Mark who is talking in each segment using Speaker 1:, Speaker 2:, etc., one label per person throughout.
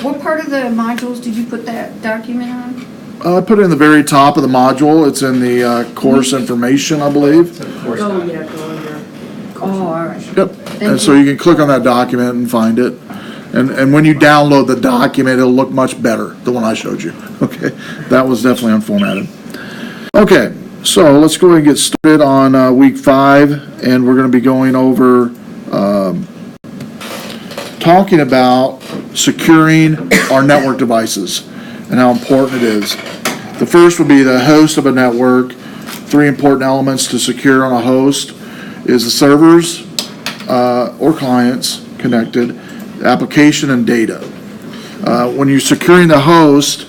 Speaker 1: What part of the modules did you put that document on?
Speaker 2: I put it in the very top of the module. It's in the course information, I believe.
Speaker 1: Oh, yeah, go under. Oh, all right.
Speaker 2: Yep. And so you can click on that document and find it. And when you download the document, it'll look much better, the one I showed you. Okay, that was definitely unformatted. Okay, so let's go ahead and get started on week 5, and we're going to be going over talking about securing our network devices and how important it is. The first would be the host of a network. 3 important elements to secure on a host is the servers or clients connected, application, and data. When you're securing the host,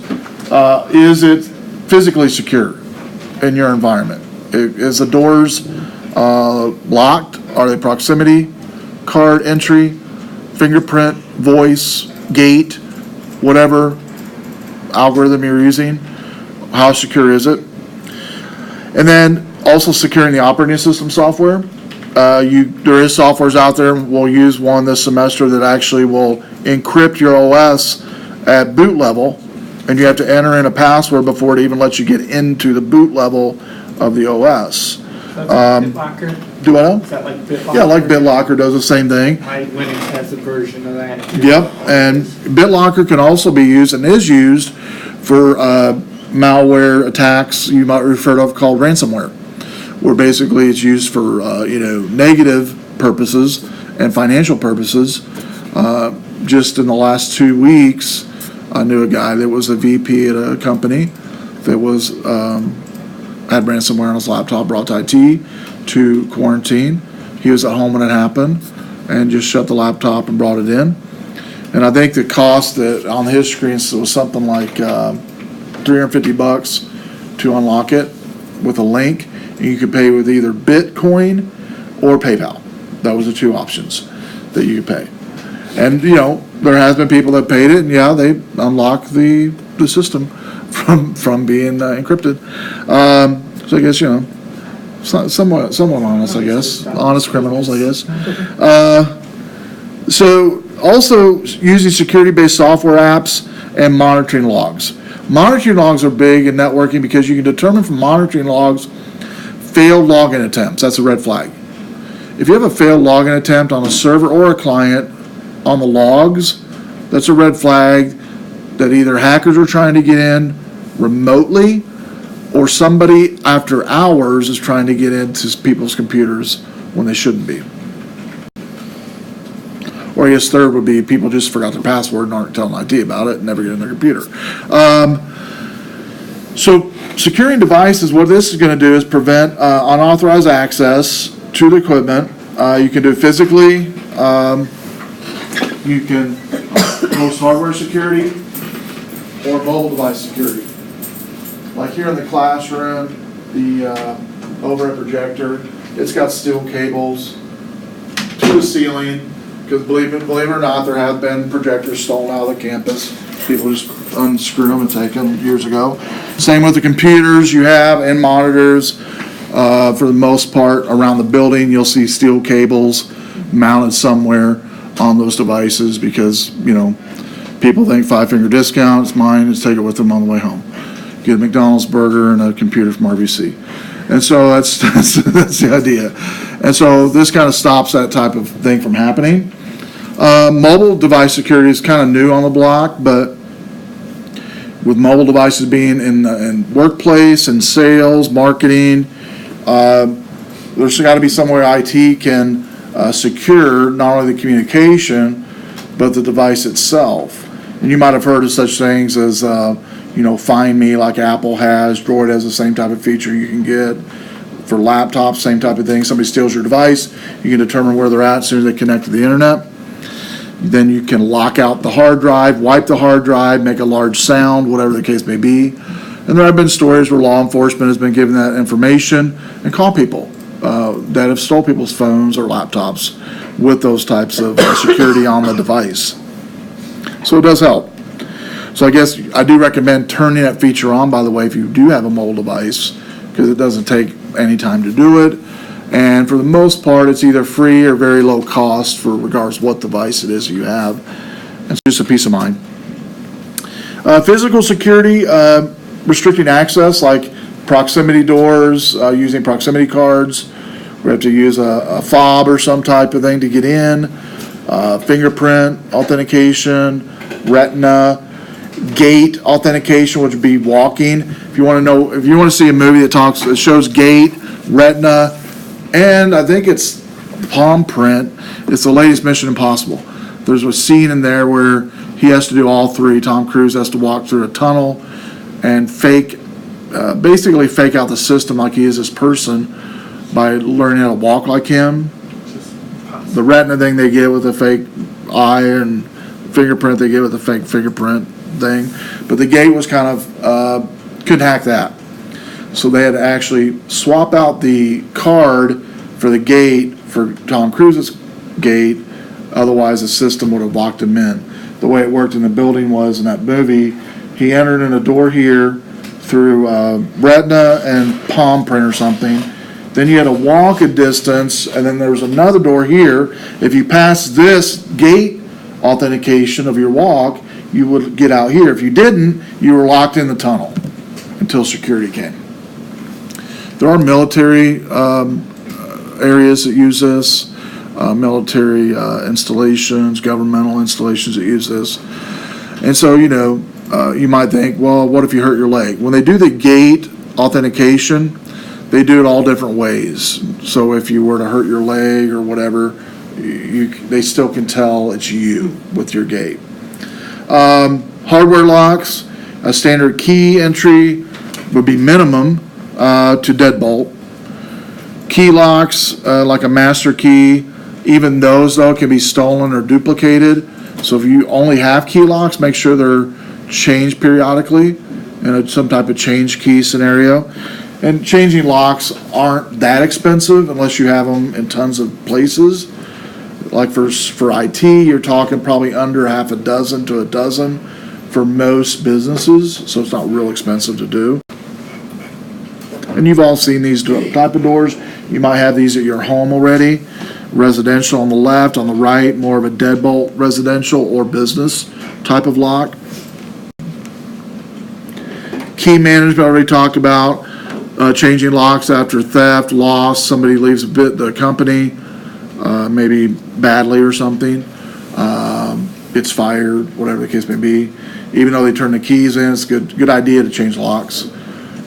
Speaker 2: is it physically secure in your environment? Is the doors locked? Are they proximity, card entry, fingerprint, voice, gate, whatever algorithm you're using? How secure is it? And then also securing the operating system software. There is softwares out there. We'll use one this semester that actually will encrypt your OS at boot level, and you have to enter in a password before it even lets you get into the boot level of the OS.
Speaker 3: That's like BitLocker?
Speaker 2: Do I know?
Speaker 3: Is that like BitLocker?
Speaker 2: Yeah, like BitLocker does the same thing.
Speaker 3: My Linux has a version of that.
Speaker 2: Yep, and BitLocker can also be used and is used for malware attacks you might refer to called ransomware, where basically it's used for negative purposes and financial purposes. Just in the last 2 weeks, I knew a guy that was a VP at a company that was had ransomware on his laptop, brought to IT to quarantine. He was at home when it happened and just shut the laptop and brought it in. And I think the cost that on his screen was something like $350 to unlock it with a link. And you could pay with either Bitcoin or PayPal. That was the 2 options that you could pay. And there has been people that paid it, and yeah, they unlocked the system from being encrypted. So I guess somewhat honest, I guess, honest criminals, I guess. So also using security-based software apps and monitoring logs. Monitoring logs are big in networking because you can determine from monitoring logs failed login attempts. That's a red flag. If you have a failed login attempt on a server or a client on the logs, that's a red flag that either hackers are trying to get in remotely or somebody after hours is trying to get into people's computers when they shouldn't be. Or I guess third would be people just forgot their password and aren't telling IT about it and never get in their computer. So securing devices, what this is going to do is prevent unauthorized access to the equipment. You can do it physically. You can host hardware security or mobile device security. Like here in the classroom, the overhead projector, it's got steel cables to the ceiling. Because believe it or not, there have been projectors stolen out of the campus. People just unscrew them and take them years ago. Same with the computers you have and monitors. For the most part, around the building, you'll see steel cables mounted somewhere on those devices because, people think 5-finger discount, it's mine, just take it with them on the way home. Get a McDonald's burger and a computer from RVC. And so that's the idea. And so this kind of stops that type of thing from happening. Mobile device security is kind of new on the block, but with mobile devices being in workplace and sales, marketing, there's got to be somewhere IT can secure not only the communication, but the device itself. And you might have heard of such things as, Find Me, like Apple has. Droid has the same type of feature you can get. For laptops, same type of thing. Somebody steals your device, you can determine where they're at as soon as they connect to the internet. Then you can lock out the hard drive, wipe the hard drive, make a large sound, whatever the case may be. And there have been stories where law enforcement has been given that information and call people that have stole people's phones or laptops with those types of security on the device. So it does help. So I guess I do recommend turning that feature on, by the way, if you do have a mobile device, because it doesn't take any time to do it. And for the most part, it's either free or very low cost for regardless what device it is you have. It's just a peace of mind. Physical security, restricting access like proximity doors, using proximity cards. We have to use a fob or some type of thing to get in. Fingerprint authentication, retina, gait authentication, which would be walking. If you want to see a movie that shows gait, retina, and I think it's palm print. It's the latest Mission Impossible. There's a scene in there where he has to do all three. Tom Cruise has to walk through a tunnel and basically fake out the system like he is this person by learning how to walk like him. The retina thing they get with a fake eye, and fingerprint they get with a fake fingerprint thing. But the gate was kind of, couldn't hack that. So they had to actually swap out the card for the gate for Tom Cruise's gate. Otherwise, the system would have locked him in. The way it worked in the building was, in that movie, he entered in a door here through retina and palm print or something. Then you had to walk a distance, and then there was another door here. If you passed this gate authentication of your walk, you would get out here. If you didn't, you were locked in the tunnel until security came. There are military areas that use this, military installations, governmental installations that use this. And so, you might think, well, what if you hurt your leg? When they do the gate authentication, they do it all different ways. So if you were to hurt your leg or whatever, they still can tell it's you with your gate. Hardware locks, a standard key entry would be minimum to deadbolt. Key locks, like a master key, even those though can be stolen or duplicated. So if you only have key locks, make sure they're changed periodically in some type of change key scenario. And changing locks aren't that expensive unless you have them in tons of places. Like for IT, you're talking probably under half a dozen to a dozen for most businesses, so it's not real expensive to do. And you've all seen these type of doors. You might have these at your home already. Residential on the left, on the right, more of a deadbolt residential or business type of lock. Key management, I already talked about. Changing locks after theft, loss, somebody leaves the company, maybe badly or something, gets fired, whatever the case may be. Even though they turn the keys in, it's a good idea to change locks.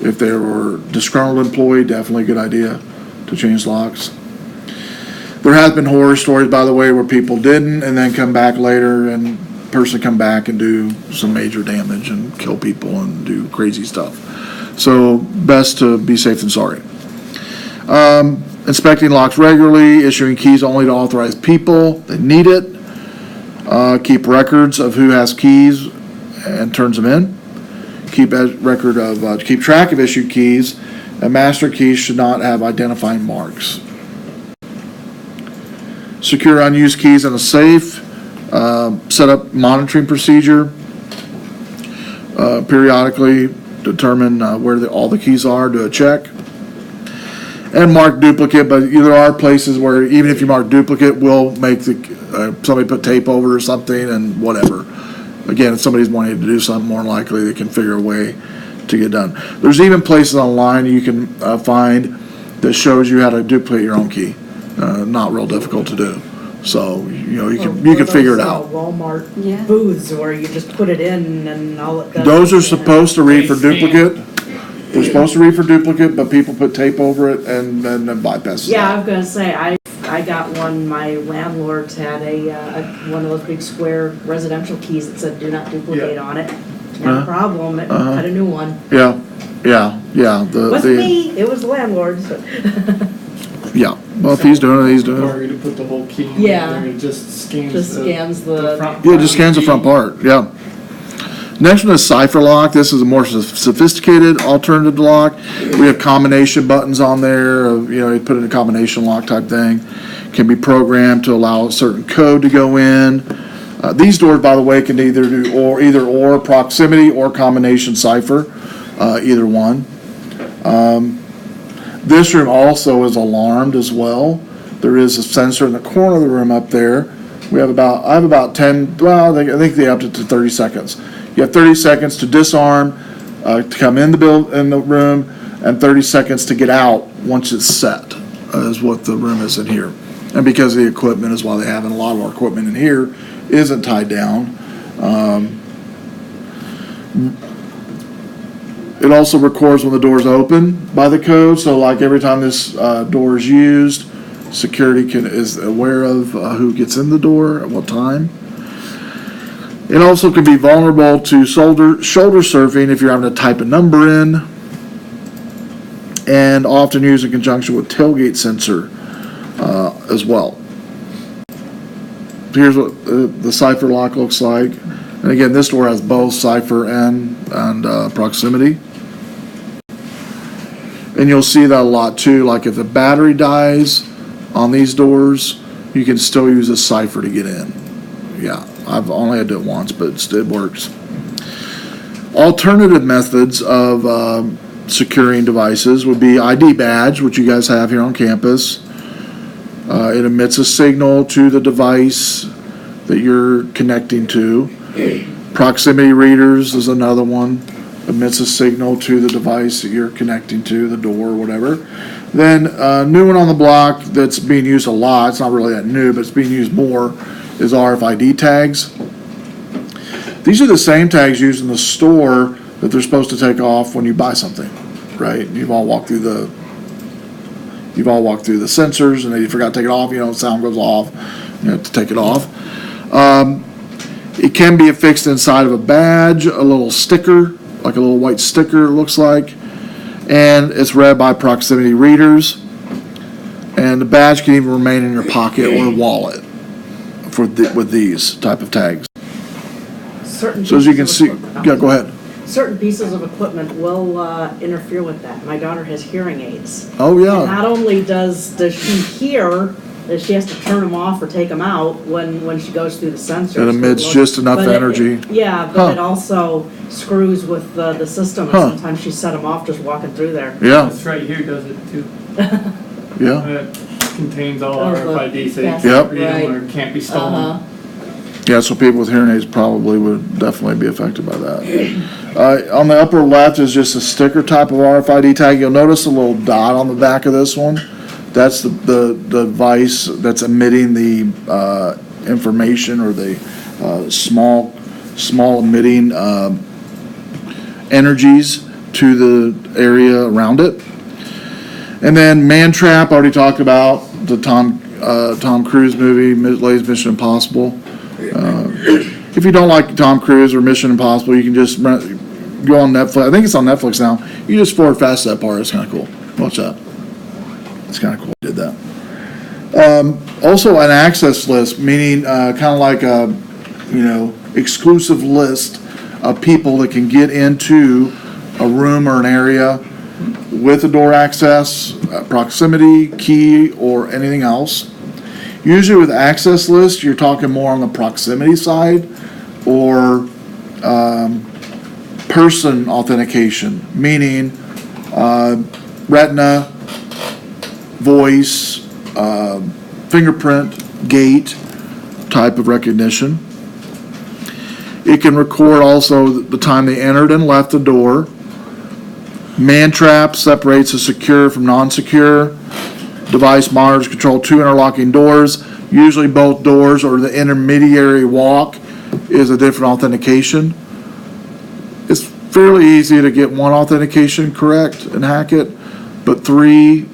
Speaker 2: If they were a disgruntled employee, definitely a good idea to change locks. There has been horror stories, by the way, where people didn't and then come back later and person come back and do some major damage and kill people and do crazy stuff. So best to be safe than sorry. Inspecting locks regularly, issuing keys only to authorized people that need it. Keep records of who has keys and turns them in. Keep track of issued keys. A master key should not have identifying marks. Secure unused keys in a safe. Set up monitoring procedure. Periodically determine where all the keys are, do a check. And mark duplicate, but there are places where even if you mark duplicate, we'll make somebody put tape over or something and whatever. Again, if somebody's wanting to do something, more likely they can figure a way to get done. There's even places online you can find that shows you how to duplicate your own key. Not real difficult to do. So, you can figure it out.
Speaker 4: Walmart
Speaker 1: Yeah.
Speaker 4: booths where you just put it in and all it does.
Speaker 2: Those are supposed to read for duplicate. They're supposed to read for duplicate, but people put tape over it and then bypass it.
Speaker 4: Yeah, I was gonna say, I got one, my landlord's had one of those big square residential keys that said do not duplicate on it. No problem, it had a new one.
Speaker 2: Yeah.
Speaker 4: Wasn't me, it was the landlord's.
Speaker 2: Yeah. Well, if he's doing it, he's doing
Speaker 3: Or
Speaker 2: it.
Speaker 3: you to put the whole key in
Speaker 4: Yeah.
Speaker 3: there, it just scans
Speaker 4: the
Speaker 3: front.
Speaker 2: Yeah, it just scans the front part. Yeah. Next one is Cipher Lock. This is a more sophisticated alternative to lock. We have combination buttons on there. You put in a combination lock type thing. Can be programmed to allow a certain code to go in. These doors, by the way, can either do either or proximity or combination cipher, either one. This room also is alarmed as well. There is a sensor in the corner of the room up there I have about 10, well, I think they upped it to 30 seconds. You have 30 seconds to disarm, to come in the room, and 30 seconds to get out once it's set, is what the room is in here. And because the equipment is why they have, and a lot of our equipment in here isn't tied down. It also records when the door's open by the code, so like every time this door is used, security is aware of who gets in the door at what time. It also can be vulnerable to shoulder surfing if you're having to type a number in, and often used in conjunction with tailgate sensor as well. Here's what the Cipher Lock looks like. And again, this door has both Cipher and proximity. And you'll see that a lot too, like if the battery dies on these doors, you can still use a Cipher to get in. Yeah, I've only had to do it once, but it works. Alternative methods of securing devices would be ID badge, which you guys have here on campus. It emits a signal to the device that you're connecting to. Proximity readers is another one. Emits a signal to the device that you're connecting to, the door or whatever. Then a new one on the block that's being used a lot, it's not really that new, but it's being used more, is RFID tags. These are the same tags used in the store that they're supposed to take off when you buy something, right? You've all walked through the sensors, and then you forgot to take it off, the sound goes off, you have to take it off. It can be affixed inside of a badge, a little sticker, like a little white sticker it looks like, and it's read by proximity readers, and the badge can even remain in your pocket or wallet with these type of tags. So as you can see, yeah, go ahead.
Speaker 4: Certain pieces of equipment will interfere with that. My daughter has hearing aids.
Speaker 2: Oh, yeah.
Speaker 4: And not only does she hear that she has to turn them off or take them out when she goes through the sensors.
Speaker 2: It emits just enough energy.
Speaker 4: But it also screws with the system. And sometimes she set them off just walking through there.
Speaker 2: Yeah.
Speaker 3: This right here does it too.
Speaker 2: Yeah.
Speaker 3: It contains all RFID, so you
Speaker 4: Yep.
Speaker 3: can't read them or can't be stolen.
Speaker 2: Yeah, so people with hearing aids probably would definitely be affected by that. On the upper left is just a sticker type of RFID tag. You'll notice a little dot on the back of this one. That's the device that's emitting the information, or the small emitting energies to the area around it. And then man trap, already talked about, the Tom Cruise movie, latest Mission Impossible. If you don't like Tom Cruise or Mission Impossible, you can just go on Netflix. I think it's on Netflix now. You just forward fast that part. It's kind of cool. Watch that. It's kind of cool. Did that. Also, an access list, meaning kind of like a exclusive list of people that can get into a room or an area with a door access, proximity, key, or anything else. Usually with access lists, you're talking more on the proximity side, or person authentication, meaning retina, voice, fingerprint, gait type of recognition. It can record also the time they entered and left the door. Man trap separates the secure from non-secure. Device monitors control two interlocking doors. Usually both doors, or the intermediary walk, is a different authentication. It's fairly easy to get one authentication correct and hack it, but three,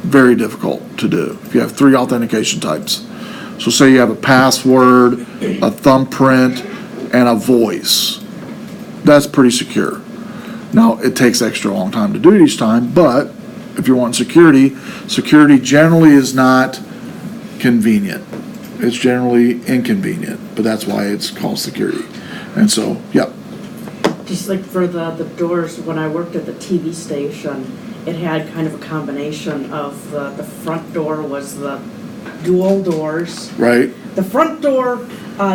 Speaker 2: very difficult to do if you have three authentication types. So say you have a password, a thumbprint, and a voice. That's pretty secure. Now, it takes extra long time to do it each time, but if you're wanting security generally is not convenient. It's generally inconvenient, but that's why it's called security. And so, yep.
Speaker 4: Just like for the doors, when I worked at the TV station, it had kind of a combination of the front door was the dual doors.
Speaker 2: Right.
Speaker 4: The front door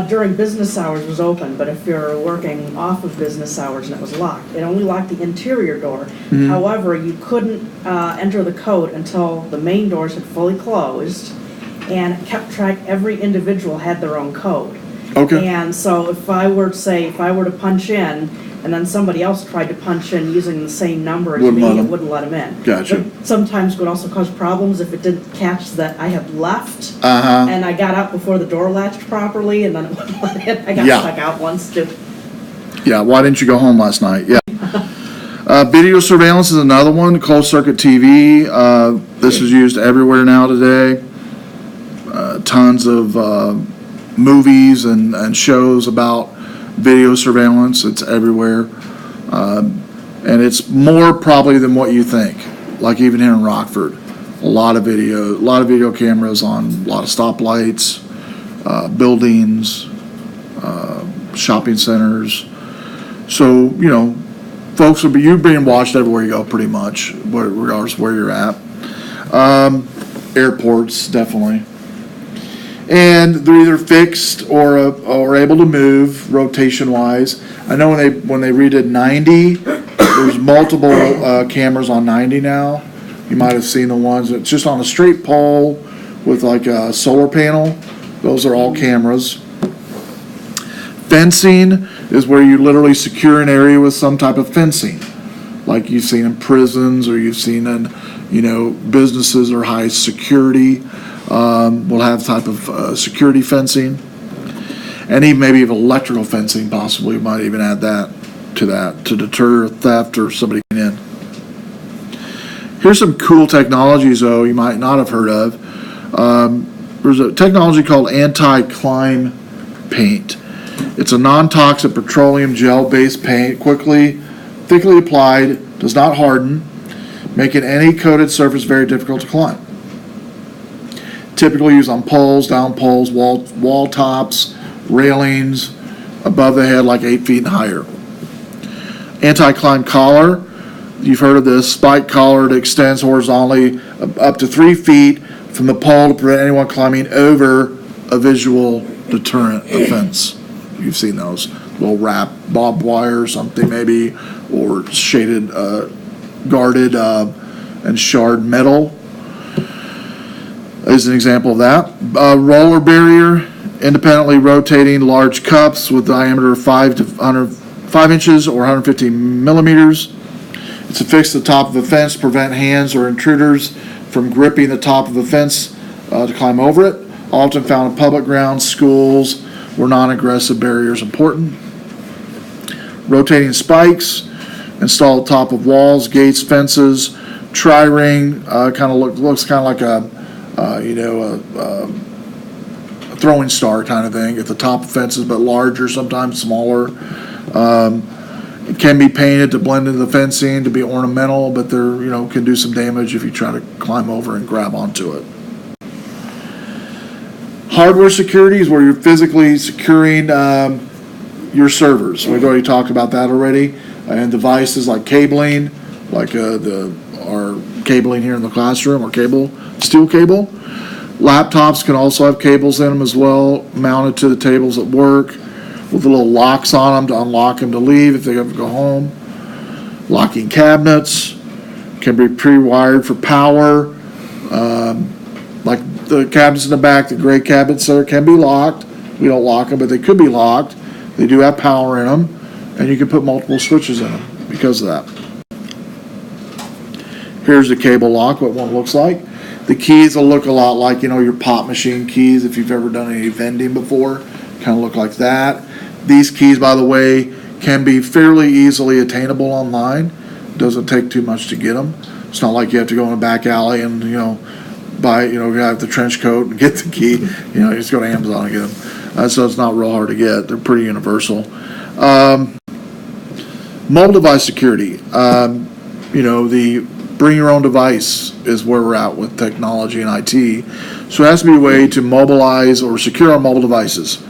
Speaker 4: during business hours was open, but if you're working off of business hours and it was locked, it only locked the interior door.
Speaker 2: Mm-hmm.
Speaker 4: However, you couldn't enter the code until the main doors had fully closed, and it kept track, every individual had their own code.
Speaker 2: Okay.
Speaker 4: And so if I were to punch in, and then somebody else tried to punch in using the same number as
Speaker 2: Wouldn't
Speaker 4: me,
Speaker 2: let
Speaker 4: it
Speaker 2: 'em.
Speaker 4: wouldn't let them in.
Speaker 2: Gotcha.
Speaker 4: But sometimes would also cause problems if it didn't catch that I had left,
Speaker 2: Uh-huh.
Speaker 4: and I got out before the door latched properly, and then it wouldn't let in. I got
Speaker 2: Yeah.
Speaker 4: stuck out once too.
Speaker 2: Yeah, why didn't you go home last night? Yeah. Video surveillance is another one, closed circuit TV. This is used everywhere now today. Tons of movies and shows about video surveillance. It's everywhere. And it's more probably than what you think. Like even here in Rockford, a lot of video cameras on a lot of stoplights, buildings, shopping centers. So, folks you're being watched everywhere you go pretty much, regardless of where you're at. Airports, definitely. And they're either fixed or able to move rotation-wise. I know when they redid 90, there's multiple cameras on 90 now. You might have seen the ones that's just on a straight pole with like a solar panel. Those are all cameras. Fencing is where you literally secure an area with some type of fencing, like you've seen in prisons or you've seen in, businesses or high security. Will have type of security fencing, and even maybe even electrical fencing. Possibly, you might even add that to deter theft or somebody getting in. Here's some cool technologies, though, you might not have heard of. There's a technology called anti-climb paint. It's a non-toxic petroleum gel-based paint, thickly applied, does not harden, making any coated surface very difficult to climb. Typically used on poles, down poles, wall tops, railings, above the head like 8 feet and higher. Anti-climb collar, you've heard of this, spike collar that extends horizontally up to 3 feet from the pole to prevent anyone climbing over a visual deterrent offense. You've seen those. Little wrap barbed wire or something maybe, or shaded, guarded and shard metal is an example of that. Roller barrier, independently rotating large cups with diameter of 5 inches or 150 millimeters. It's affixed to the top of a fence to prevent hands or intruders from gripping the top of a fence to climb over it. Often found in public grounds, schools, where non-aggressive barriers important. Rotating spikes, installed top of walls, gates, fences. Tri-ring looks kind of like a throwing star kind of thing at the top of fences, but larger, sometimes smaller. It can be painted to blend into the fencing, to be ornamental, but they're, can do some damage if you try to climb over and grab onto it. Hardware security is where you're physically securing your servers. We've already talked about that already. And devices like cabling, like our cabling here in the classroom, or steel cable. Laptops can also have cables in them as well, mounted to the tables at work, with the little locks on them to unlock them to leave if they ever go home. Locking cabinets can be pre-wired for power. Like the cabinets in the back, the gray cabinets there can be locked. We don't lock them, but they could be locked. They do have power in them, and you can put multiple switches in them because of that. Here's the cable lock, what one looks like. The keys will look a lot like, your pop machine keys, if you've ever done any vending before. Kind of look like that. These keys, by the way, can be fairly easily attainable online. Doesn't take too much to get them. It's not like you have to go in a back alley and, buy, have the trench coat and get the key. You just go to Amazon and get them. So it's not real hard to get. They're pretty universal. Mobile device security. The bring your own device is where we're at with technology and IT. So it has to be a way to mobilize or secure our mobile devices.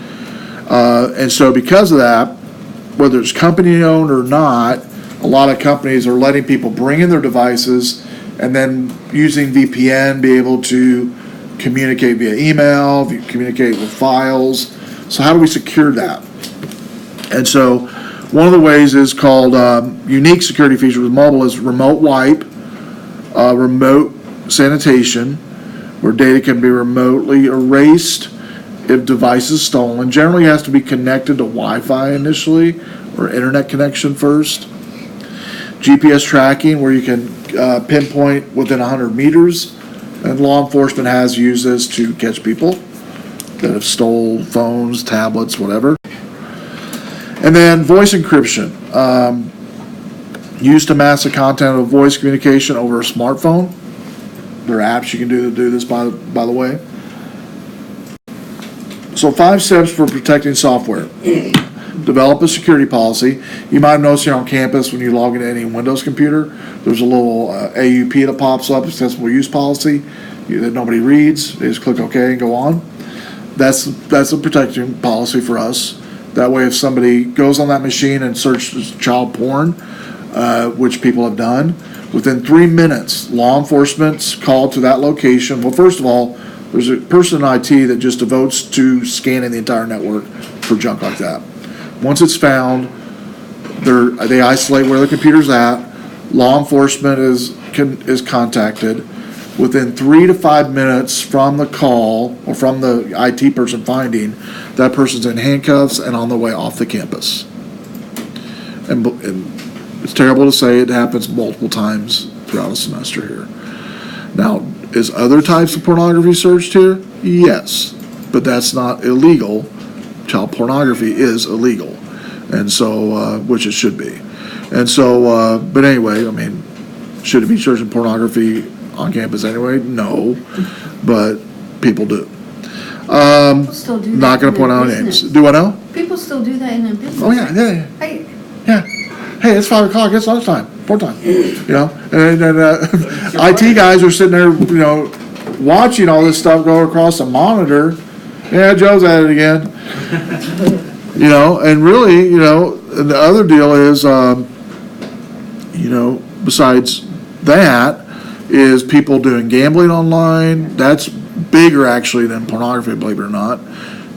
Speaker 2: And so because of that, whether it's company owned or not, a lot of companies are letting people bring in their devices and then using VPN be able to communicate via email, communicate with files. So how do we secure that? And so one of the ways is called unique security feature with mobile is remote wipe, remote sanitation, where data can be remotely erased if device is stolen. Generally has to be connected to Wi-Fi initially, or internet connection first. GPS tracking, where you can pinpoint within 100 meters, and law enforcement has used this to catch people that have stole phones, tablets, whatever. And then voice encryption, used to mask the content of voice communication over a smartphone. There are apps you can do this, by the way. So 5 steps for protecting software. Develop a security policy. You might have noticed here on campus when you log into any Windows computer, there's a little AUP that pops up, accessible use policy, that nobody reads. They just click OK and go on. That's a protection policy for us. That way if somebody goes on that machine and searches child porn, which people have done, within 3 minutes, law enforcement's called to that location. Well, first of all, there's a person in IT that just devotes to scanning the entire network for junk like that. Once it's found, they isolate where the computer's at. Law enforcement is contacted. Within 3 to 5 minutes from the call or from the IT person finding, that person's in handcuffs and on the way off the campus. And it's terrible to say, it happens multiple times throughout a semester here. Now, is other types of pornography searched here? Yes, but that's not illegal. Child pornography is illegal, and so, which it should be. And so, but anyway, I mean, should it be searching pornography on campus anyway? No, but people do.
Speaker 1: People still do that.
Speaker 2: Not going to point out names. Do I know?
Speaker 1: People still do that in their business.
Speaker 2: Oh yeah.
Speaker 1: Hey,
Speaker 2: Hey, it's 5 o'clock. It's lunchtime. Port time. You know, and IT guys are sitting there, you know, watching all this stuff go across the monitor. Yeah, Joe's at it again. You know, and really, you know, and the other deal is, you know, besides that, is people doing gambling online. That's bigger actually than pornography, believe it or not.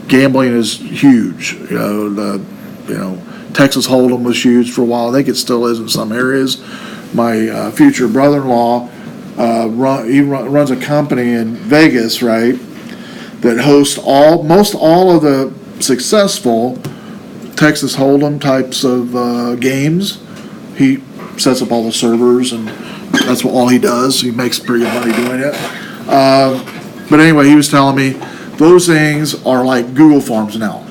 Speaker 2: Gambling is huge. You know, Texas Hold'em was huge for a while. I think it still is in some areas. My future brother-in-law runs a company in Vegas, right, that hosts most all of the successful Texas Hold'em types of games. He sets up all the servers, and that's all he does. He makes pretty good money doing it. But anyway, he was telling me those things are like Google Forms now.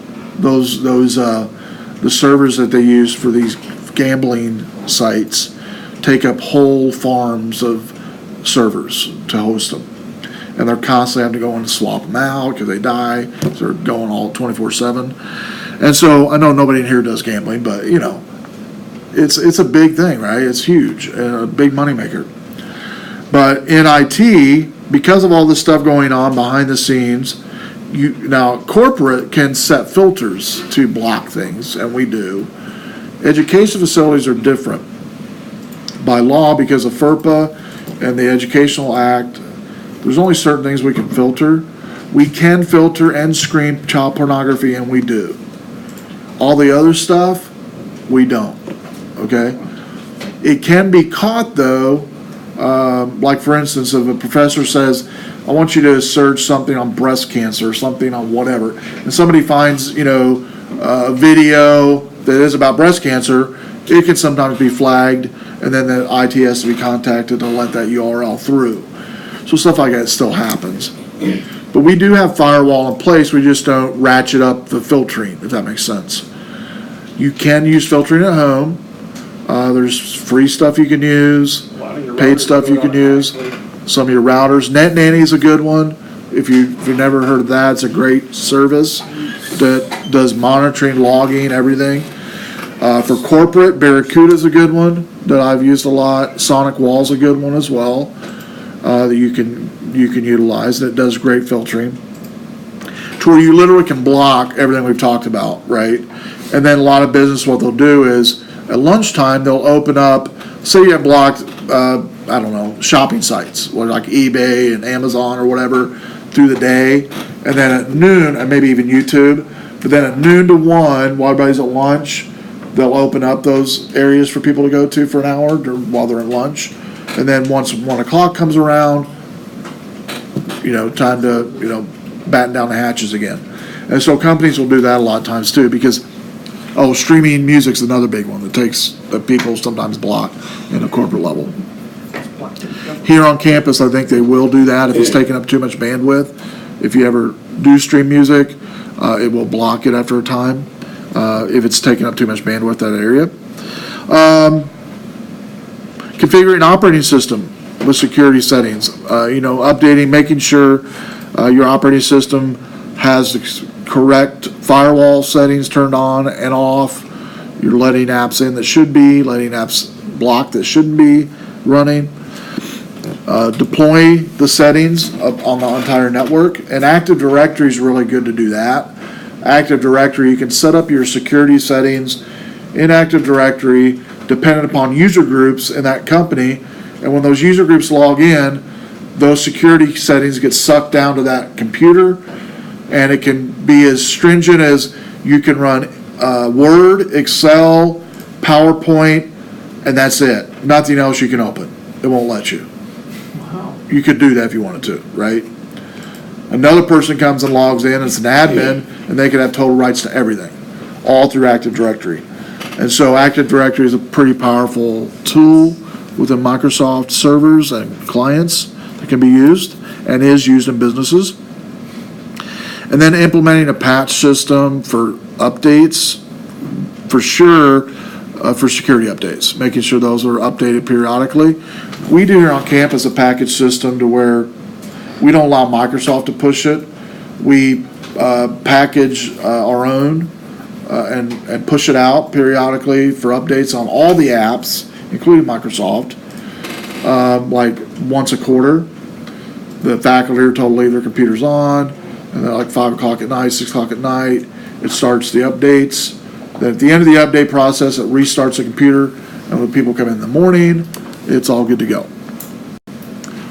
Speaker 2: The servers that they use for these gambling sites take up whole farms of servers to host them. And they're constantly having to go and swap them out because they die. So they're going all 24/7. And so I know nobody in here does gambling, but you know, it's a big thing, right? It's huge and a big moneymaker. But in IT, because of all this stuff going on behind the scenes, now corporate can set filters to block things, and we do. Education facilities are different. By law, because of FERPA and the Educational Act, there's only certain things we can filter. We can filter and screen child pornography, and we do. All the other stuff, we don't, okay? It can be caught, though, like for instance, if a professor says, I want you to search something on breast cancer or something on whatever, and somebody finds, you know, a video that is about breast cancer, it can sometimes be flagged, and then the IT has to be contacted to let that URL through. So stuff like that still happens. But we do have firewall in place, we just don't ratchet up the filtering, if that makes sense. You can use filtering at home. There's free stuff you can use, paid stuff you can use. Some of your routers. Net Nanny is a good one. If you've never heard of that, it's a great service that does monitoring, logging, everything. For corporate, Barracuda is a good one that I've used a lot. Sonic Wall's a good one as well that you can utilize. That does great filtering. To where you literally can block everything we've talked about, right? And then a lot of business, what they'll do is at lunchtime they'll open up. Say you have blocked. I don't know, shopping sites, like eBay and Amazon or whatever, through the day, and then at noon, and maybe even YouTube, but then at noon to 1, while everybody's at lunch, they'll open up those areas for people to go to for an hour while they're at lunch, and then once 1 o'clock comes around, time to, batten down the hatches again. And so companies will do that a lot of times too, because, streaming music's another big one that people sometimes block in a corporate level. Here on campus, I think they will do that if it's taking up too much bandwidth. If you ever do stream music, it will block it after a time if it's taking up too much bandwidth, that area. Configuring operating system with security settings, updating, making sure your operating system has the correct firewall settings turned on and off. You're letting apps in that should be, letting apps block that shouldn't be running. Deploy the settings on the entire network, and Active Directory is really good to do that. Active Directory, you can set up your security settings in Active Directory dependent upon user groups in that company, and when those user groups log in, those security settings get sucked down to that computer, and it can be as stringent as you can run Word, Excel, PowerPoint, and that's it. Nothing else you can open. It won't let you.
Speaker 3: Wow.
Speaker 2: You could do that if you wanted to, right? Another person comes and logs in, it's an admin, and they could have total rights to everything, all through Active Directory. And so Active Directory is a pretty powerful tool within Microsoft servers and clients that can be used and is used in businesses. And then implementing a patch system for updates, for sure, for security updates, making sure those are updated periodically. We do here on campus a package system to where we don't allow Microsoft to push it. We package our own and push it out periodically for updates on all the apps, including Microsoft, like once a quarter. The faculty are told to leave their computers on, and then like 5 o'clock at night, 6 o'clock at night, it starts the updates. Then at the end of the update process, it restarts the computer, and when people come in the morning, it's all good to go.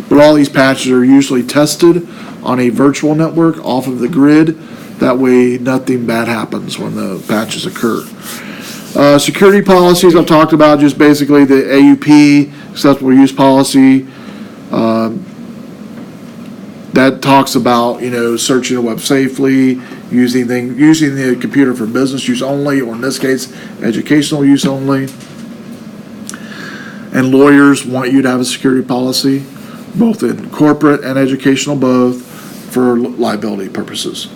Speaker 2: But all these patches are usually tested on a virtual network off of the grid. That way, nothing bad happens when the patches occur. Security policies I've talked about, just basically the AUP, acceptable use policy. That talks about, searching the web safely, using the computer for business use only, or in this case, educational use only. And lawyers want you to have a security policy, both in corporate and educational, both for liability purposes.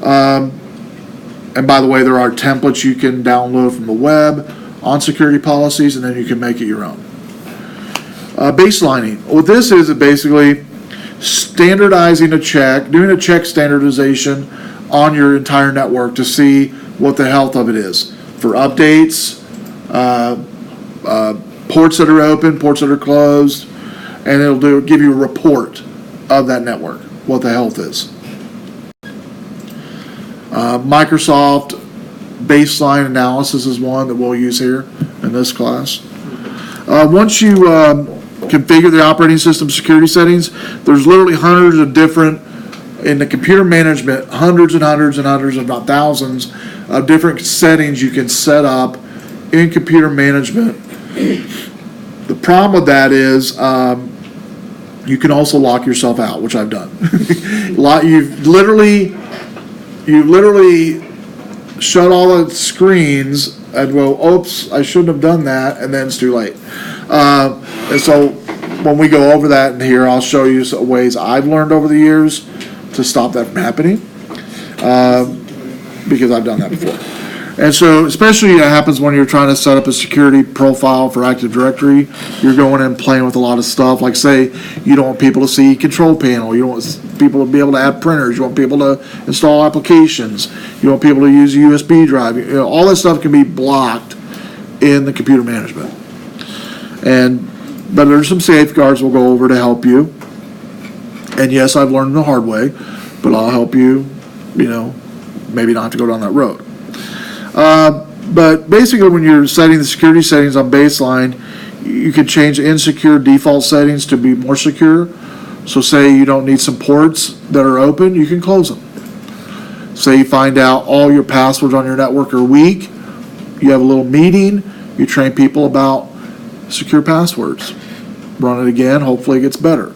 Speaker 2: And by the way, there are templates you can download from the web on security policies, and then you can make it your own. Baselining. What this is basically standardizing a check, doing a check standardization on your entire network to see what the health of it is for updates, ports that are open, ports that are closed, and it'll give you a report of that network, what the health is. Microsoft baseline analysis is one that we'll use here in this class. Once you configure the operating system security settings, there's literally hundreds of different, in the computer management, hundreds and hundreds and hundreds, if not thousands, of different settings you can set up in computer management. The problem with that is you can also lock yourself out, which I've done. You've literally shut all the screens and go, oops, I shouldn't have done that, and then it's too late. And so when we go over that in here, I'll show you some ways I've learned over the years to stop that from happening, because I've done that before. And so especially it happens when you're trying to set up a security profile for Active Directory. You're going in and playing with a lot of stuff. Like say you don't want people to see control panel. You don't want people to be able to add printers. You want people to install applications. You want people to use a USB drive. All that stuff can be blocked in the computer management. But there's some safeguards we'll go over to help you. And yes, I've learned the hard way, but I'll help you, maybe not have to go down that road. But basically when you're setting the security settings on baseline, you can change the insecure default settings to be more secure. So say you don't need some ports that are open, you can close them. Say you find out all your passwords on your network are weak, you have a little meeting, you train people about secure passwords. Run it again, hopefully it gets better.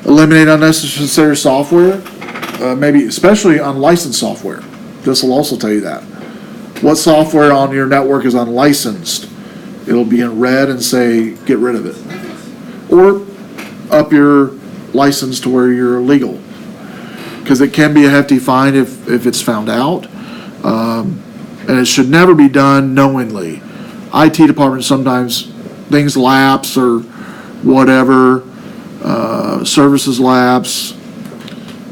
Speaker 2: Eliminate unnecessary software, maybe especially unlicensed software. This will also tell you that. What software on your network is unlicensed? It'll be in red and say, get rid of it. Or up your license to where you're legal. Because it can be a hefty fine if it's found out. And it should never be done knowingly. IT departments, sometimes things lapse or whatever, services lapse.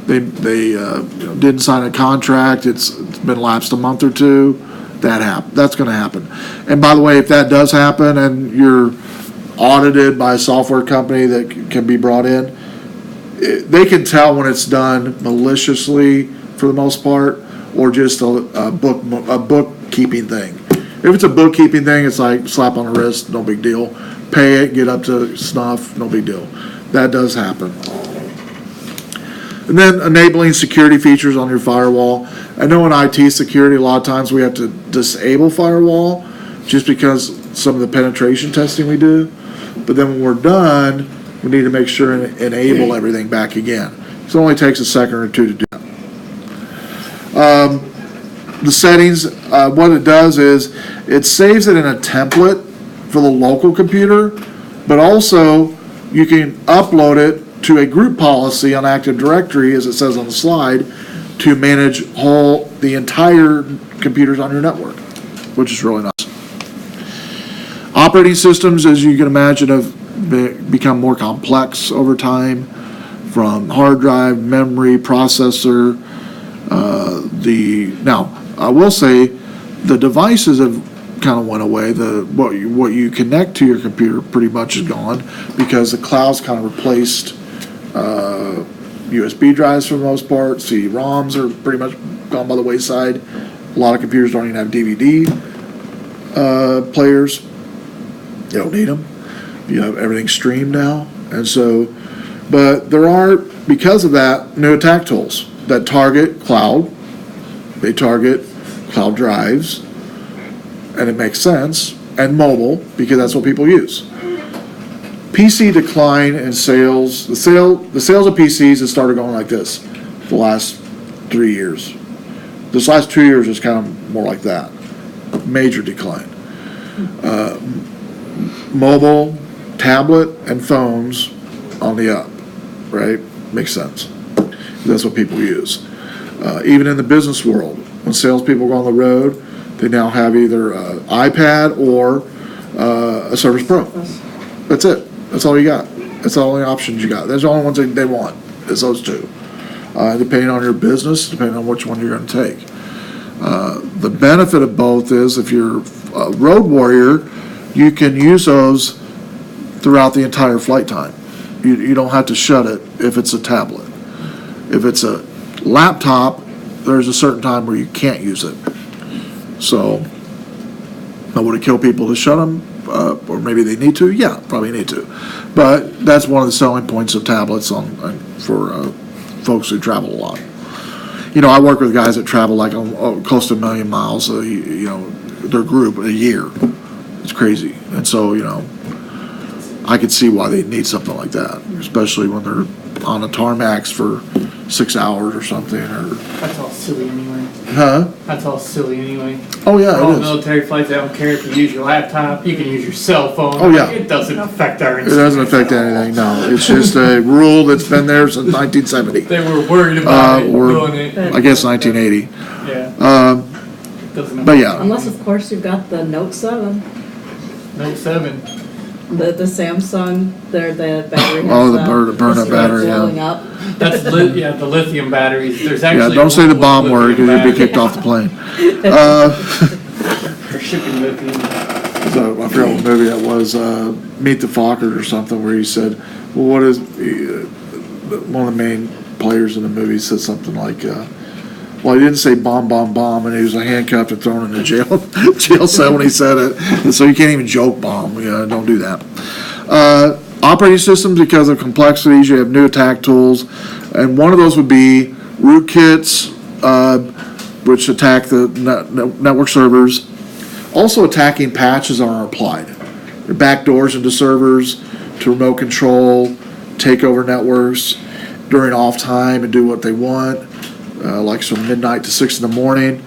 Speaker 2: They didn't sign a contract, it's been lapsed a month or two. That's going to happen. And by the way, if that does happen and you're audited by a software company that can be brought in, they can tell when it's done maliciously for the most part, or just a bookkeeping thing. If it's a bookkeeping thing, it's like slap on the wrist, no big deal. Pay it, get up to snuff, no big deal. That does happen. And then enabling security features on your firewall. I know in IT security, a lot of times we have to disable firewall just because some of the penetration testing we do. But then when we're done, we need to make sure and enable everything back again. So it only takes a second or two to do that. The settings, what it does is it saves it in a template for the local computer, but also you can upload it to a group policy on Active Directory, as it says on the slide, to manage the entire computers on your network, which is really nice. Operating systems, as you can imagine, have become more complex over time, from hard drive, memory, processor. Now, I will say the devices have kind of went away. What you connect to your computer pretty much is gone because the cloud's kind of replaced USB drives for the most part. CD-ROMs are pretty much gone by the wayside. A lot of computers don't even have DVD players. You don't need them. You have everything streamed now. And so, but there are, because of that, new attack tools that target cloud. They target cloud drives, and it makes sense, and mobile, because that's what people use. PC decline in sales. The sales of PCs has started going like this the last 3 years. This last 2 years is kind of more like that. Major decline. Mobile, tablet, and phones on the up, right? Makes sense. That's what people use. Even in the business world, when salespeople go on the road, they now have either an iPad or a Service Pro. That's it. That's all you got. That's the only options you got. That's the only ones they want. It's those two. Depending on your business, depending on which one you're going to take. The benefit of both is if you're a road warrior, you can use those throughout the entire flight time. You don't have to shut it if it's a tablet. If it's a laptop, there's a certain time where you can't use it. So, would it kill people to shut them? Or maybe they need to? Yeah, probably need to. But that's one of the selling points of tablets for folks who travel a lot. I work with guys that travel like close to 1 million miles, their group a year. It's crazy. And so, I could see why they need something like that, especially when they're on a tarmacs for 6 hours or something.
Speaker 3: That's all silly anyway.
Speaker 2: Huh?
Speaker 3: That's all silly anyway.
Speaker 2: Oh yeah,
Speaker 3: all
Speaker 2: it is.
Speaker 3: military flights, I don't care if you use your laptop, you can use your cell phone.
Speaker 2: Oh, yeah.
Speaker 3: It doesn't affect our
Speaker 2: It doesn't affect anything, no. It's just a rule that's been there since 1970.
Speaker 3: They were worried about doing it.
Speaker 2: I guess 1980.
Speaker 3: Yeah. Doesn't
Speaker 2: But yeah.
Speaker 4: Unless, of course, you've got the Note 7,
Speaker 3: Note 7.
Speaker 4: the Samsung, the battery has
Speaker 2: Oh, the burn-up battery,
Speaker 4: blowing
Speaker 2: yeah.
Speaker 4: up.
Speaker 3: That's the lithium batteries. There's actually
Speaker 2: Yeah, don't say the bomb word because you'll be
Speaker 3: battery
Speaker 2: kicked off the plane.
Speaker 3: for shipping lithium.
Speaker 2: So I forgot what movie that was, Meet the Fockers or something, where he said, well, what is, one of the main players in the movie said something like, well, he didn't say bomb, and he was handcuffed and thrown into jail cell when he said it. And so you can't even joke bomb. Don't do that. Operating systems, because of complexities, you have new attack tools, and one of those would be rootkits, which attack the network servers. Also, attacking patches are applied. Backdoors into servers to remote control, take over networks during off time and do what they want, like from midnight to 6 in the morning.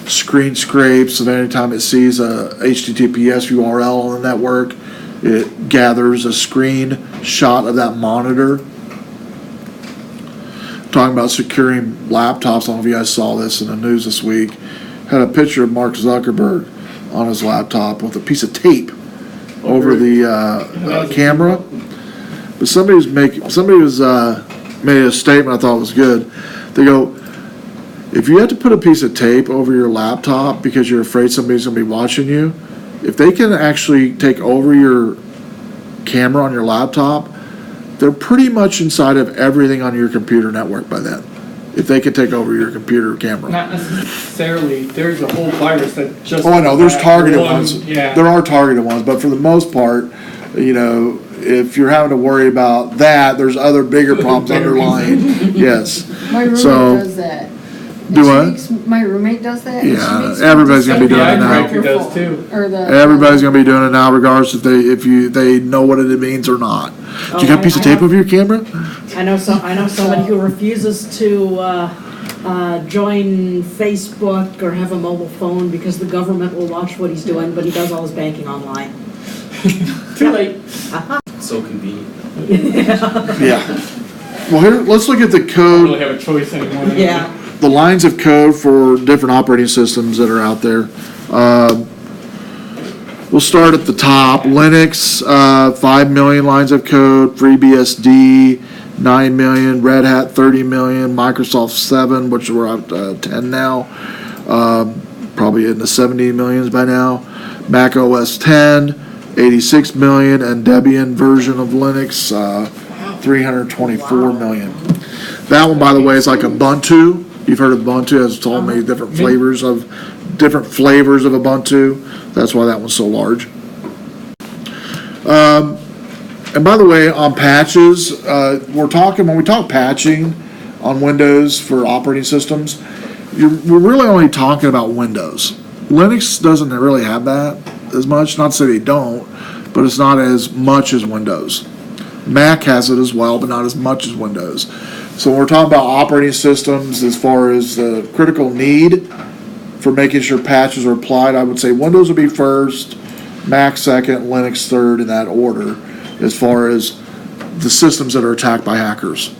Speaker 2: Screen scrapes, and anytime it sees a HTTPS URL on the network, it gathers a screenshot of that monitor. Talking about securing laptops, I don't know if you guys saw this in the news this week. Had a picture of Mark Zuckerberg on his laptop with a piece of tape over the camera. But somebody made a statement I thought was good. They go, if you have to put a piece of tape over your laptop because you're afraid somebody's going to be watching you, if they can actually take over your camera on your laptop, they're pretty much inside of everything on your computer network by then. If they can take over your computer camera.
Speaker 3: Not necessarily. There's a whole virus that just.
Speaker 2: Oh, I know. There's
Speaker 3: that
Speaker 2: targeted
Speaker 3: one,
Speaker 2: ones.
Speaker 3: Yeah.
Speaker 2: There are targeted ones, but for the most part, you know, if you're having to worry about that, there's other bigger problems underlying. Yes.
Speaker 1: My roommate
Speaker 2: So-
Speaker 1: does that.
Speaker 2: Do
Speaker 1: And she
Speaker 2: what?
Speaker 1: makes- My roommate does that. and she
Speaker 2: Yeah,
Speaker 1: makes
Speaker 2: everybody's gonna be doing
Speaker 3: The
Speaker 2: it now.
Speaker 3: director does too.
Speaker 1: Or the.
Speaker 2: Everybody's gonna be doing it now, regardless if they know what it means or not. Do you got a piece of tape over your camera?
Speaker 4: I know somebody who refuses to join Facebook or have a mobile phone because the government will watch what he's doing, but he does all his banking online.
Speaker 3: Too late.
Speaker 5: So convenient.
Speaker 2: Yeah. Well, here, let's look at the
Speaker 3: Don't
Speaker 2: code.
Speaker 3: really have a choice anymore.
Speaker 4: Yeah.
Speaker 2: The lines of code for different operating systems that are out there. We'll start at the top. Linux, 5 million lines of code. FreeBSD, 9 million. Red Hat, 30 million. Microsoft, 7, which we're up to 10 now. Probably in the 70 millions by now. Mac OS 10, 86 million. And Debian version of Linux, 324 million. That one, by the way, is like Ubuntu. You've heard of Ubuntu, has told me different flavors of Ubuntu. That's why that one's so large. And by the way, on patches, when we talk patching on Windows for operating systems, we're really only talking about Windows. Linux doesn't really have that as much. Not to say they don't, but it's not as much as Windows. Mac has it as well, but not as much as Windows. So when we're talking about operating systems as far as the critical need for making sure patches are applied, I would say Windows would be first, Mac second, Linux third in that order as far as the systems that are attacked by hackers.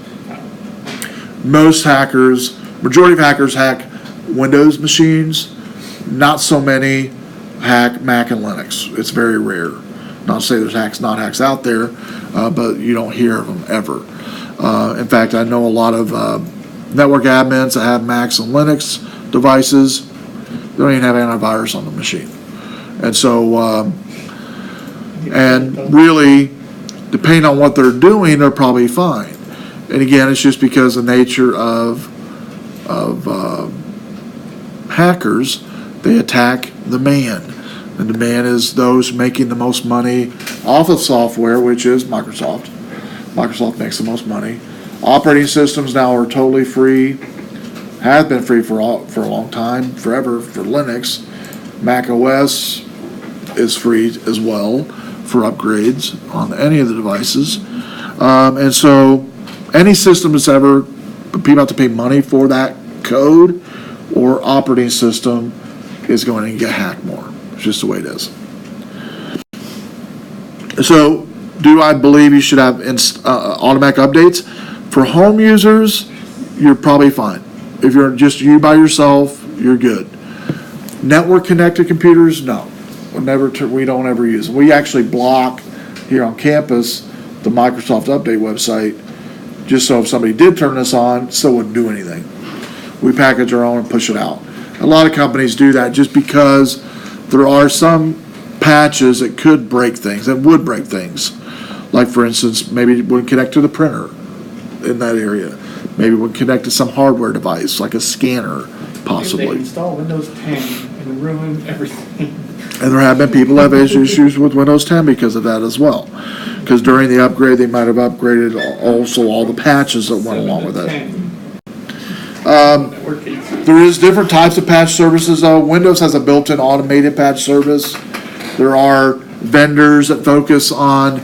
Speaker 2: Majority of hackers hack Windows machines, not so many hack Mac and Linux. It's very rare. Not to say there's not hacks out there, but you don't hear of them ever. In fact, I know a lot of network admins that have Macs and Linux devices. They don't even have antivirus on the machine. And so, and really, depending on what they're doing, they're probably fine. And again, it's just because of the nature of hackers, they attack the man. And the man is those making the most money off of software, which is Microsoft. Microsoft makes the most money. Operating systems now are totally free. Have been free for a long time, forever for Linux. Mac OS is free as well for upgrades on any of the devices. And so any system that's ever people have to pay money for that code or operating system is going to get hacked more. It's just the way it is. So, do I believe you should have automatic updates? For home users, you're probably fine. If you're just you by yourself, you're good. Network connected computers, no. We don't ever use them. We actually block here on campus the Microsoft Update website, just so if somebody did turn this on, still wouldn't do anything. We package our own and push it out. A lot of companies do that just because there are some patches that could break things, that would break things. Like, for instance, maybe it wouldn't connect to the printer in that area. Maybe it would connect to some hardware device, like a scanner,
Speaker 3: They
Speaker 2: possibly.
Speaker 3: install Windows 10 and ruin everything.
Speaker 2: And there have been people who have issues with Windows 10 because of that as well. Because during the upgrade, they might have upgraded also all the patches that went along with it. There is different types of patch services though. Windows has a built-in automated patch service. There are vendors that focus on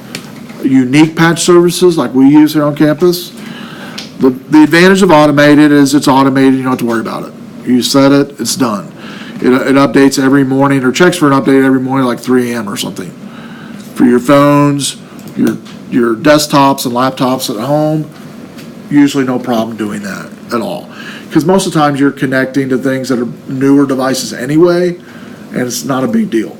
Speaker 2: unique patch services like we use here on campus. The advantage of automated is it's automated, you don't have to worry about it. You set it, it's done. It updates every morning, or checks for an update every morning, like 3 a.m. or something. For your phones, your desktops and laptops at home, usually no problem doing that at all. Because most of the times you're connecting to things that are newer devices anyway, and it's not a big deal.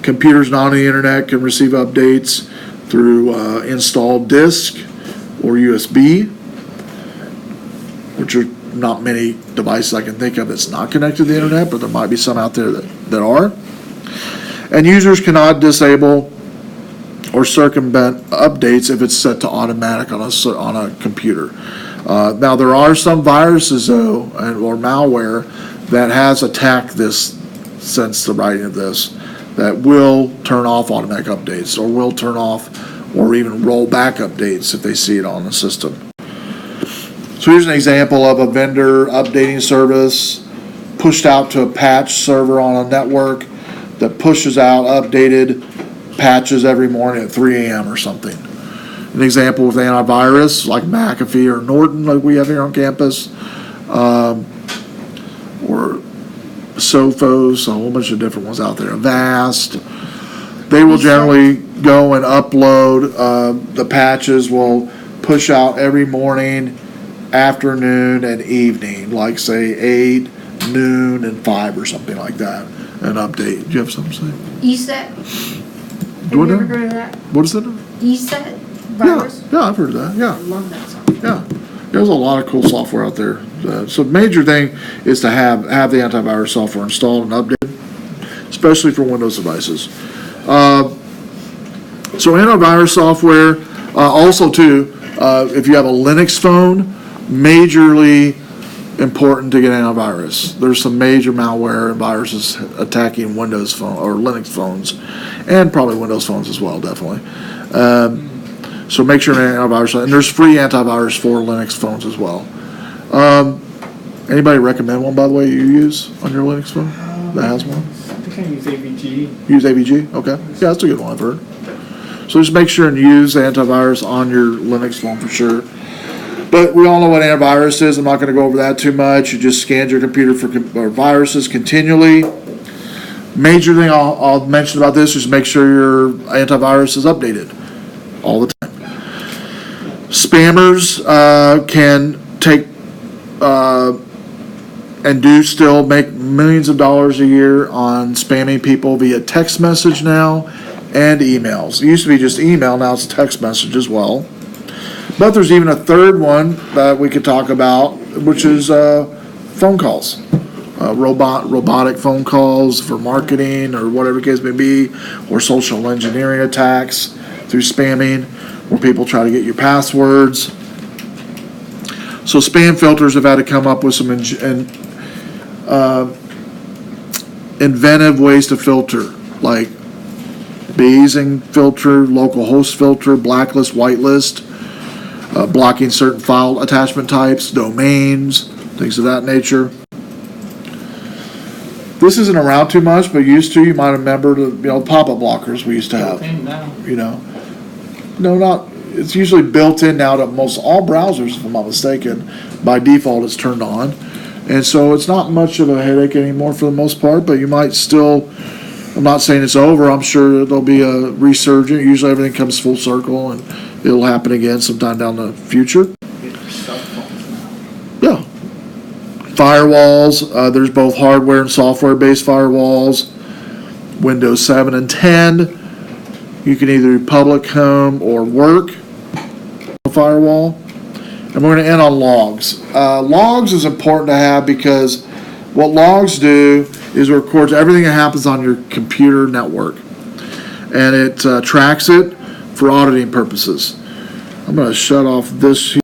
Speaker 2: Computers not on the internet can receive updates through installed disk or USB, which are not many devices I can think of that's not connected to the internet, but there might be some out there that are. And users cannot disable or circumvent updates if it's set to automatic on a computer. Now there are some viruses though, or malware that has attacked this since the writing of this, that will turn off automatic updates, or will turn off or even roll back updates if they see it on the system. So here's an example of a vendor updating service pushed out to a patch server on a network that pushes out updated patches every morning at 3 a.m. or something. An example with antivirus like McAfee or Norton, like we have here on campus, or Sophos, a whole bunch of different ones out there, Avast. They will generally go and upload, the patches will push out every morning, afternoon, and evening, like say 8, noon, and 5 or something like that, an update. Do you have something to say?
Speaker 1: ESET? Have you ever heard of that?
Speaker 2: What is it?
Speaker 1: ESET virus?
Speaker 2: Yeah, I've heard of that,
Speaker 1: I
Speaker 2: yeah.
Speaker 1: love that software.
Speaker 2: Yeah, there's a lot of cool software out there. So the major thing is to have the antivirus software installed and updated, especially for Windows devices. So antivirus software, also too, if you have a Linux phone, majorly important to get antivirus. There's some major malware and viruses attacking Windows phone or Linux phones, and probably Windows phones as well, definitely. So make sure antivirus, and there's free antivirus for Linux phones as well. Anybody recommend one, by the way, you use on your Linux phone that has one?
Speaker 3: I think I use AVG.
Speaker 2: Use AVG? Okay. Yeah, that's a good one, I've heard. So just make sure and use antivirus on your Linux phone for sure. But we all know what antivirus is. I'm not going to go over that too much. You just scan your computer for viruses continually. Major thing I'll mention about this is make sure your antivirus is updated all the time. Spammers can take and do still make millions of dollars a year on spamming people via text message now and emails. It used to be just email, now it's text message as well. But there's even a third one that we could talk about, which is phone calls. Robotic phone calls for marketing or whatever the case may be, or social engineering attacks through spamming, where people try to get your passwords. So spam filters have had to come up with some inventive ways to filter, like Bayesian filter, local host filter, blacklist, whitelist, blocking certain file attachment types, domains, things of that nature. This isn't around too much, but used to, you might remember the pop-up blockers we used to have. It's usually built in now to most all browsers, if I'm not mistaken. By default, it's turned on. And so it's not much of a headache anymore for the most part, but you might still, I'm not saying it's over, I'm sure there'll be a resurgence. Usually everything comes full circle and it'll happen again sometime down the future. Yeah. Firewalls, there's both hardware and software-based firewalls. Windows 7 and 10. You can either do public, home, or work firewall. And we're going to end on logs. Logs is important to have because what logs do is it records everything that happens on your computer network. And it tracks it for auditing purposes. I'm going to shut off this here.